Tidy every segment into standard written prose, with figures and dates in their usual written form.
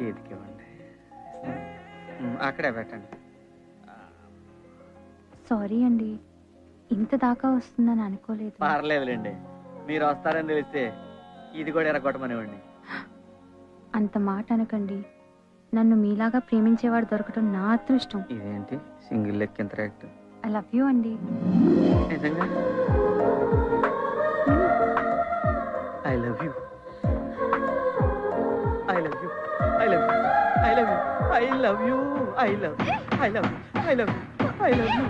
చేతికివ్వండి. అక్కడే పెట్టండి. సారీ అండి, ఇంత దాకా వస్తుందని అనుకోలేదు. పర్లేదులేండి, మీరు వస్తారని తెలిస్తే ఇది కూడా ఎరగొట్టమనివ్వండి. అంత మాట అనకండి. నన్ను మీలాగా ప్రేమించేవాడు దొరకటం నా అదృష్టం. ఇదేంటి సింగిల్ లెక్క ఇంత రేట్? ఐ లవ్ యూ అండి. నిజంగా I love you. I love you. I love you. I love you. I love you. I love you. I love you. I love you.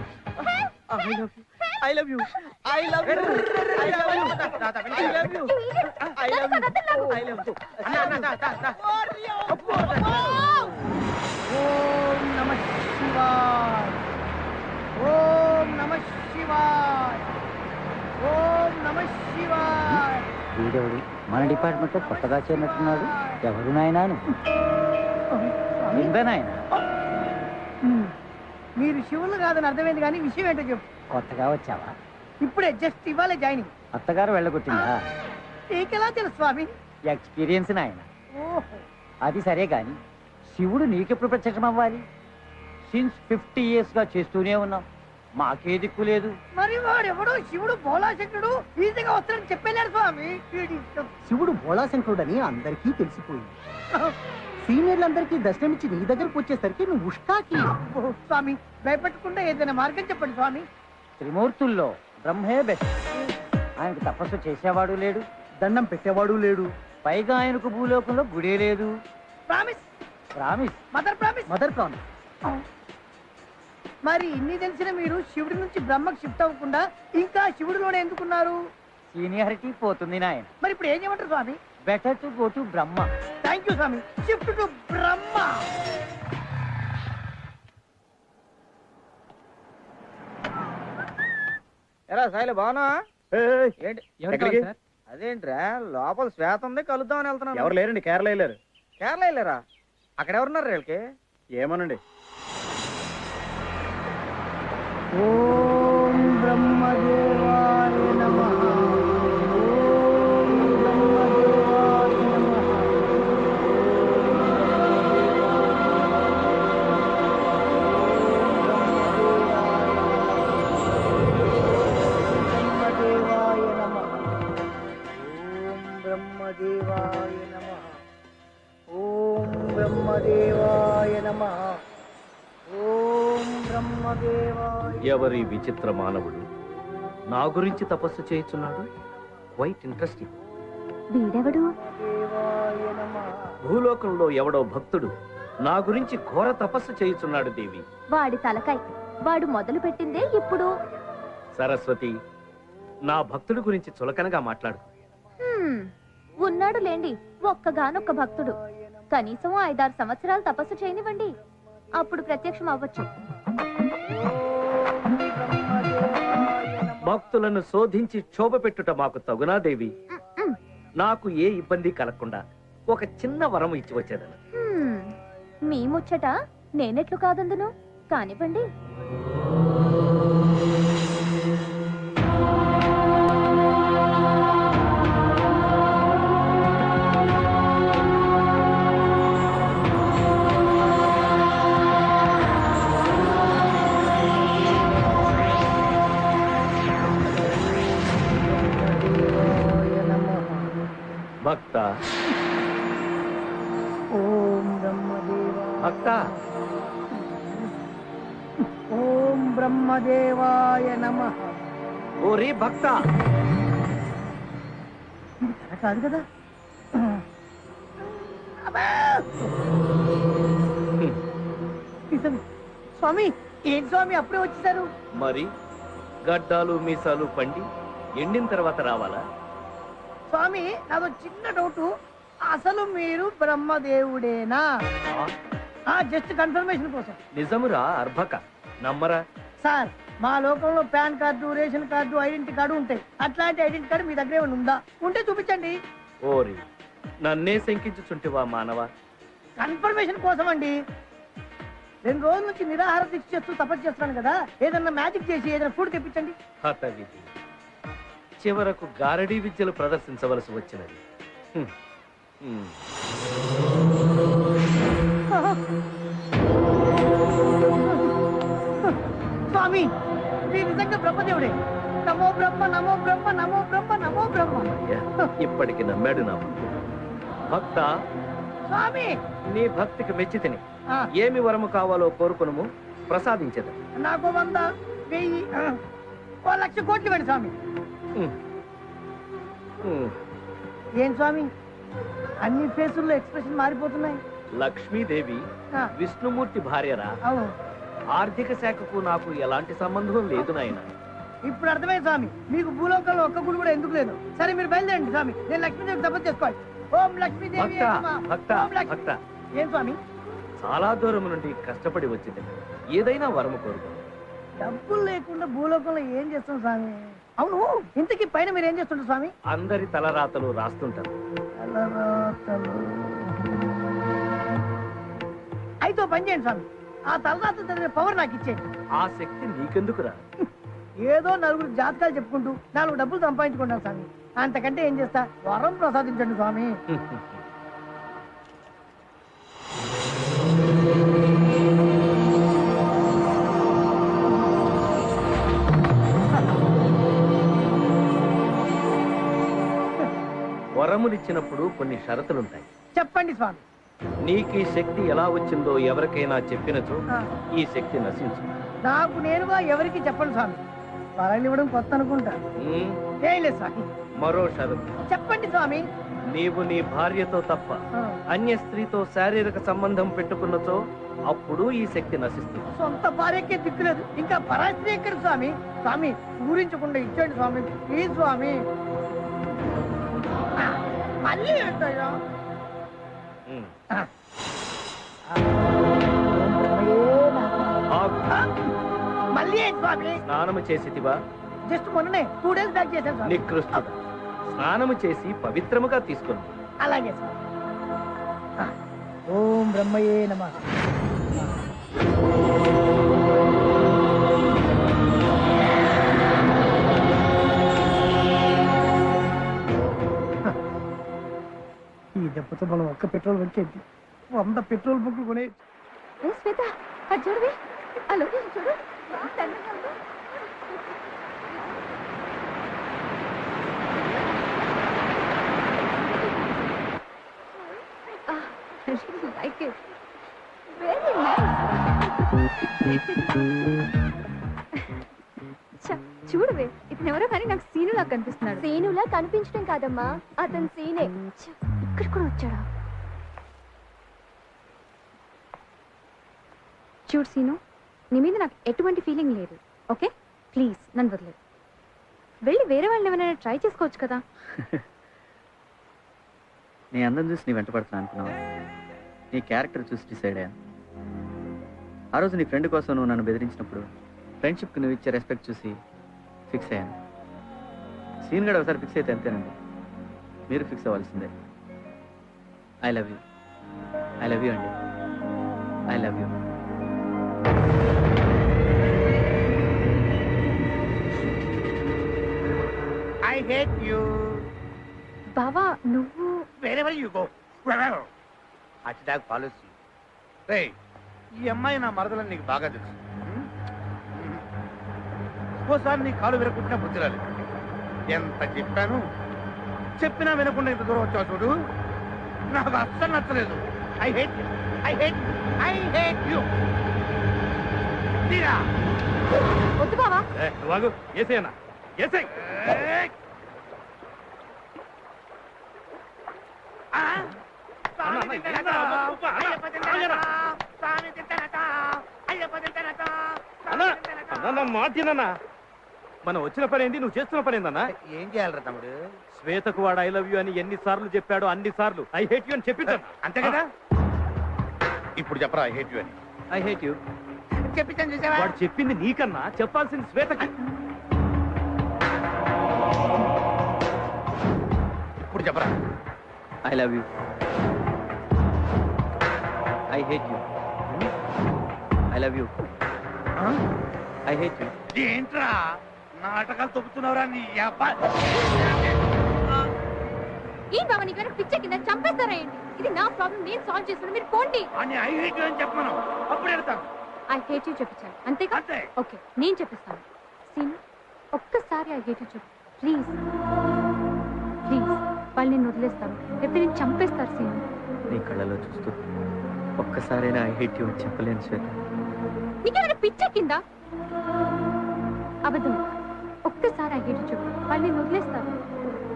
I love you. I love you. I love you. I love you. I love you. I love you. I love you. ఓం నమః శివాయ. ఓం నమః శివాయ. ఓం నమః శివాయ. వీడెవడు మన department లో కొత్తగా చేరినట్టున్నాడు? ఎవరు నాయనా? నాయన మీరు శివులు కాదని అర్థమైంది, కానీ విషయం ఏంటో చెప్పు. కొత్తగా వచ్చావా? ఇప్పుడే జస్ట్ ఇవ్వాలే జాయినింగ్. అత్తగారు వెళ్ళగొట్టిందా? నీకెలా తెలుసు స్వామి? ఎక్స్పీరియన్స్ నాయన. ఓహో, అది సరే గాని శివుడు నీకెప్పుడు ప్రత్యక్షం అవ్వాలి? సిన్స్ 50 years గా చేస్తూనే ఉన్నాం, మాకే దిక్కు లేదు. మరి వాడెవడో శివుడు భోళాశంకరుడు ఈజీగా వస్తాడని చెప్పలేడు స్వామి. శివుడు భోళాశంకరుడని అందరికీ తెలిసిపోయింది. సీనియర్లందరికీ దర్శనమిచ్చి నీ దగ్గరకు వచ్చేసరికి నువ్వు ఉష్కాకి. స్వామి భయపెట్టకుండా ఏదైనా మార్గం చెప్పండి స్వామి. త్రిమూర్తుల్లో బ్రహ్మే బెస్ట్. ఆయనకు తపస్సు చేసేవాడు లేడు, దండం పెట్టేవాడు లేడు, పైగా ఆయనకు భూలోకంలో గుడే లేదు. Promise. Promise. Mother promise. Mother promise. మరి ఇన్ని తెలిసిన మీరు శివుడి నుంచి బ్రహ్మకు షిఫ్ట్ అవ్వకుండా ఇంకా శివుడిలోనే ఎందుకున్నారు? సీనియారిటీ పోతుంది నాయన. మరి ఇప్పుడు ఏం చేయమంటారు స్వామి? Better to go to Brahma. Thank you స్వామి. Shift to Brahma. ఎలా సాయిలు బాగున్నా? ఎక్కడికి? అదేంట్రా లోపల శ్వేత ఉంది, కలుద్దామని వెళ్తున్నాను. ఎవరు లేరండి, కేరళ వెళ్ళారు. కేరళ వెళ్ళారా? అక్కడ ఎవరున్నారు వీళ్ళకి? ఏమోనండి. ఓం బ్రహ్మదేవాయ నమః. ఎవరి విచిత్ర మానవుడు నా గురించి తపస్సు చేయుచున్నాడు? Quite interesting. వీడెవడు? భూలోకంలో ఎవడో భక్తుడు నా గురించి ఘోర తపస్సు చేయుచున్నాడు దేవి. వాడి తలకాయ. వాడు మొదలు పెట్టిందే ఇప్పుడు. సరస్వతి, నా భక్తుడి గురించి చులకనగా మాట్లాడు. ఉన్నాడు లేండి ఒక్కగానొక్క భక్తుడు. కనీసం 5-6 సంవత్సరాలు తపస్సు చేయనివ్వండి, అప్పుడు ప్రత్యక్షం అవ్వచ్చు. భక్తులను శోధించి క్షోభ పెట్టుట మాకు తగునా దేవి? నాకు ఏ ఇబ్బంది కలగకుండా ఒక చిన్న వరం ఇచ్చి వచ్చేదను. మీ ముచ్చట నేనెట్లు కాదందును, కానివ్వండి. భక్త. ఓం బ్రహ్మదేవాయ. భక్త. ఓం బ్రహ్మదేవాయ నమః. ఓరే భక్త. ఇది కథ కాదు కదా? స్వామి ఏం స్వామి అప్పుడే వచ్చేసారు? మరి గడ్డాలు మీసాలు పండి ఎండిన తర్వాత రావాలా? స్వామి నాదో చిన్న డౌట్, అసలు మీరు బ్రహ్మదేవుడేనా? జస్ట్ కన్ఫర్మేషన్ కోసం. నిజమురా అర్భక, నమ్మరా? సార్ మా లోకంలో pan card, ration card, identity card ఉంటాయి. అట్లాంటి ఐడెంటిటీ కార్డు మీ దగ్గర ఏమైనా ఉందా? ఉంటే చూపించండి. ఓరి, నన్నే శంకించుచుంటివా మానవ? కన్ఫర్మేషన్ కోసం అండి. 2 రోజుల నుంచి నిరాహార దీక్ష చేస్తూ తపస్సు చేస్తున్నాను కదా, ఏదన్నా మ్యాజిక్ చేసి ఏదైనా ఫుడ్ తెప్పించండి. హతవిధి, చివరకు గారడీ విద్యలు ప్రదర్శించవలసి వచ్చినది. స్వామి మీరు నిజంగా బ్రహ్మదేవుడే. నమో బ్రహ్మ నమో బ్రహ్మ నమో బ్రహ్మ నమో బ్రహ్మ. ఇప్పటికి నమ్మాడు నా భక్త. స్వామి నీ భక్తికి మెచ్చి తిని ఆ, ఏమి వరము కావాలో కోరుకును ప్రసాదించదు. నాకు 100, 1000, 1,00,000 కోట్లు ఇవ్వండి స్వామి. ఏం స్వామి అన్ని ఫేసుల్లో ఎక్స్ప్రెషన్ మారిపోతున్నాయి? లక్ష్మీదేవి ఆ, విష్ణుమూర్తి భార్యరా. అవును. ఆర్థిక శాఖకు నాకు ఎలాంటి సంబంధం లేదు నాయన. ఇప్పుడు అర్థమైంది స్వామి మీకు భూలోకంలో ఒక్క గుడి కూడా ఎందుకు లేదు. సరే మీరు బయలుదేరండి స్వామి. నేను లక్ష్మీదేవి తపస్సు చేసుకోవాలి. ఓం లక్ష్మీదేవి భక్త నమః. భక్త ఓం లక్ష్మీ- భక్త ఏం స్వామి చాలా దూరం నుండి కష్టపడి వచ్చింది. ఏదైనా వరము కోరుకో. డబ్బులు లేకుండా భూలోకంలో ఏం చేస్తాం స్వామి? అవును ఇంతకీ పైన మీరు ఏం చేస్తుంటారు స్వామి? అందరి తలరాతలు రాస్తుంటారు. తలరాతలు. అయితే ఓ పని చేయండి స్వామి. ఆ తలరాత చదివే పవర్ నాకు ఇచ్చేయండి. ఆ శక్తి నీకెందుకురా? ఏదో నలుగురు జాతకాలు చెప్పుకుంటూ 4 డబ్బులు సంపాదించుకుంటాను స్వామి. అంతకంటే ఏం చేస్తా? వరం ప్రసాదించండి స్వామి. వరములిచ్చినప్పుడు కొన్ని షరతులుంటాయి. చెప్పండి స్వామి. నీకు ఈ శక్తి ఎలా వచ్చిందో ఎవరికైనా చెప్పినచో ఆ, ఈ శక్తి నశించు. నాకు నేనుగా ఎవరికి చెప్పండి స్వామి. వరాలు ఇవ్వడం కొత్త అనుకుంటా. ఉమ్, ఏం లేదు స్వామి. మరో షరతు. చెప్పండి స్వామి. నీవు నీ భార్యతో తప్ప ఆ, అన్య స్త్రీతో శారీరక సంబంధం పెట్టుకున్నచో అప్పుడు ఈ శక్తి నశిస్తుంది. సొంత భార్యకే దిక్కులేదు ఇంకా పరాస్త్రీ ఎక్కడ స్వామి? స్వామి ఊరించకుండా ఇచ్చేయండి స్వామి ప్లీజ్ స్వామి. ఆ, మళ్ళీ ఏంటయ్యా? ఉమ్. ఆ. ఆగు. ఆ, మళ్ళీ ఏంటి స్వామి? స్నానము చేసితివా? జస్ట్ మొన్ననే 2 days బ్యాక్ చేశాను స్వామి. నికృష్టుడా, స్నానము చేసి పవిత్రముగా తీసుకుని అలాగే స్వామి. ఆ, ఓం బ్రహ్మయే నమః. ఈ దెబ్బతో మనం ఒక్క పెట్రోల్ వచ్చేది 100 పెట్రోల్ బుక్లు కొనే. శ్వేత అది చూడవి ఆ లొకేషన్ చూడు. ఎంత అందంగా ఉందో. Like it. Very nice. చూడవే ఇతను ఎవరో కానీ నాకు సీనులా కనిపిస్తున్నాడు. సీనులా కనిపించడం కాదమ్మా, అతను సీనే. ఇక్కడ కూడా వచ్చాడా? చూడు సీను, నీ మీద నాకు ఎటువంటి ఫీలింగ్ లేదు. ఓకే ప్లీజ్ నన్ను వదిలేదు. వెళ్ళి వేరే వాళ్ళని ఏమైనా ట్రై చేసుకోవచ్చు కదా. నీ అందం చూసి నీ వెంట పడుతున్నా అనుకున్నావా? నీ క్యారెక్టర్ చూసి డిసైడ్ అయ్యాను. ఆ రోజు నీ ఫ్రెండ్ కోసం నువ్వు నన్ను బెదిరించినప్పుడు ఫ్రెండ్షిప్కి నువ్వు ఇచ్చే రెస్పెక్ట్ చూసి ఫిక్స్ అయ్యాను. సీన్ గడ ఒకసారి ఫిక్స్ అయితే అంతేనండి, మీరు ఫిక్స్ అవ్వాల్సిందే. I love you. I love you అండి. I love you. I hate you. బావా నువ్వు wherever you go. Attack policy. రేయ్, ఈ అమ్మాయి నా మరదలని నీకు బాగా తెలుసు. ఓసారి నీ కాలు విరకుంటున్నా బుద్ధి రాలేదు. ఎంత చెప్పాను, చెప్పినా వినకుండా ఇంత దూరం వచ్చావు చూడు. నాకు అస్సలు నచ్చలేదు. I hate you. I hate you. I hate you. తీరా. వద్దు బావా. ఏసేనా ఏసై. మాటినన్నా మనం వచ్చిన పని ఏంటి, నువ్వు చేస్తున్న పని ఏందన్నా? ఏం చేయాలరా తమ్ముడు? శ్వేతకు వాడు ఐ లవ్ యూ అని ఎన్ని సార్లు చెప్పాడో అన్ని సార్లు ఐ హేట్ యూ అని చెప్పించాను. అంతే కదా? ఇప్పుడు చెప్పరా ఐ హేట్ యూ అని. ఐ హేట్ యూ చెప్పించాను చూసావా? వాడు చెప్పింది నీకన్నా చెప్పాల్సింది శ్వేతకి. ఇప్పుడు చెప్పరా. I love you. I hate you. I love you. I hate you. ఏంట్రా నాటకాలు తొక్కుతున్నావురా నీ అబ్బా. ఏం బావా నీకు పిచ్చ కింద చంపేస్తారా ఏంటి? ఇది నా ప్రాబ్లం, నేను సాల్వ్ చేస్తాను, మీరు పోండి. అని ఐ హేట్ యు అని చెప్పమను, అప్పుడు వెళ్తాను. ఐ హేట్ యూ చెప్పించాను అంతేగా? అంతే. ఓకే, నేను చెప్పిస్తాను. సీన్, ఒక్కసారి ఐ హేట్ యూ చెప్పు ప్లీజ్. ప్లీజ్, వాళ్ళు నేను వదిలేస్తాను, లేకపోతే నేను చంపేస్తారు. సీన్, నీ కళ్ళలో చూస్తూ ఒక్కసారైనా ఐ హేట్ యు అని చెప్పలేను శ్వేత. నీకేమైనా పిచ్చ కింద? అబద్ధం. ఒక్కసారి ఐ హేట్ యూ చెప్పు, వాళ్ళు నేను వదిలేస్తారు.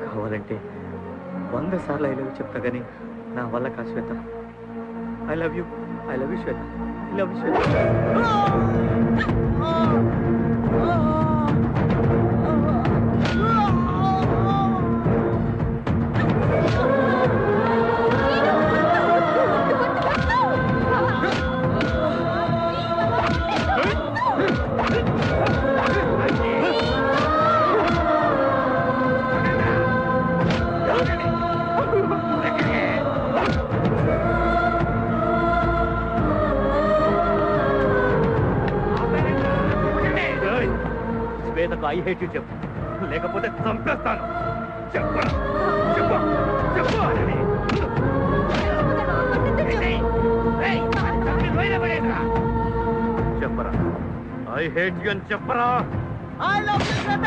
కావాలంటే 100 సార్లు ఐ లవ్ యూ చెప్తా కానీ నా వల్ల కాదు Shweta. I love you Shweta, I love you Shweta. శ్వేతకు ఐ హేట్ యు చెప్పు, లేకపోతే చంపేస్తాను. చెప్పు చెప్పు చెప్పు. చెప్పరా, ఐ హేట్ యు అని చెప్పరా. ఐ లవ్ యు శ్వేత.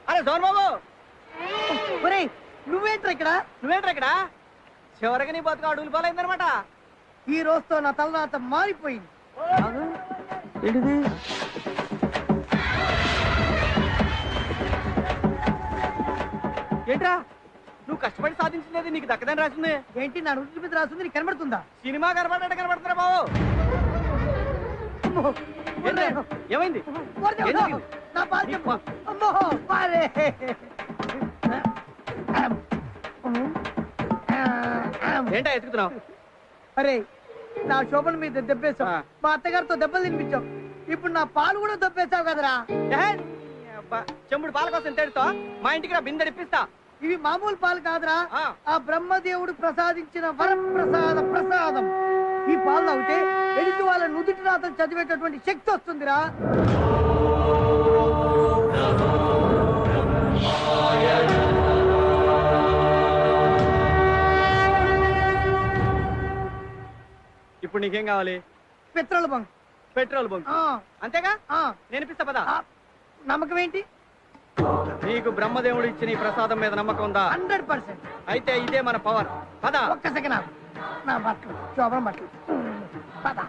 అరే సోన్ బాబు, నువ్వేంట్రా ఇక్కడ? నువ్వేంట్రా ఇక్కడ? చివరికి నీ బతుకు అడుగులు పాలైందనమాట. ఈ రోజుతో నా తలరాత మారిపోయింది. ఏంటిది? ఏంట్రా, నువ్వు కష్టపడి సాధించినది నీకు దక్కదని రాసింది. ఏంటి నా రుచి మీద రాస్తుంది? నీకు కనబడుతుందా? సినిమా కనబడ్డా కనబడుతున్నా బాబు. ఏమైంది? నా బాధ చెప్పు. అమ్మో బారే. ఏంటా ఎత్తుకుతున్నావు? అరే, నా శోభన మీద దెబ్బేశావు, మా అత్తగారితో దెబ్బలు తినిపించావు, ఇప్పుడు నా పాలు కూడా దెబ్బేశావు కదరా. చెంబుడు పాల కోసం తేడుతో మా ఇంటికి బిందె ఇప్పిస్తా. ఇవి మామూలు పాలు కాదురా, ఆ బ్రహ్మదేవుడు ప్రసాదించిన ప్రసాదం. ఈ పాలు తాగితే ఎదుటి వాళ్ళ నుదుటి రాతలు చదివేటటువంటి శక్తి వస్తుందిరా. ఇప్పుడు నీకేం కావాలి? Petrol bunk. పెట్రోల్ బంక్ అంతేగా? నేను ఇప్పిస్తా పదా. నమ్మకం ఏంటి? నీకు బ్రహ్మదేవుడు ఇచ్చిన ఈ ప్రసాదం మీద నమ్మకం ఉందా? 100%. అయితే ఇదే మన పవర్. పద. ఒక్క సెకండ్, నా బట్టలు శోభన బట్టలు. పద.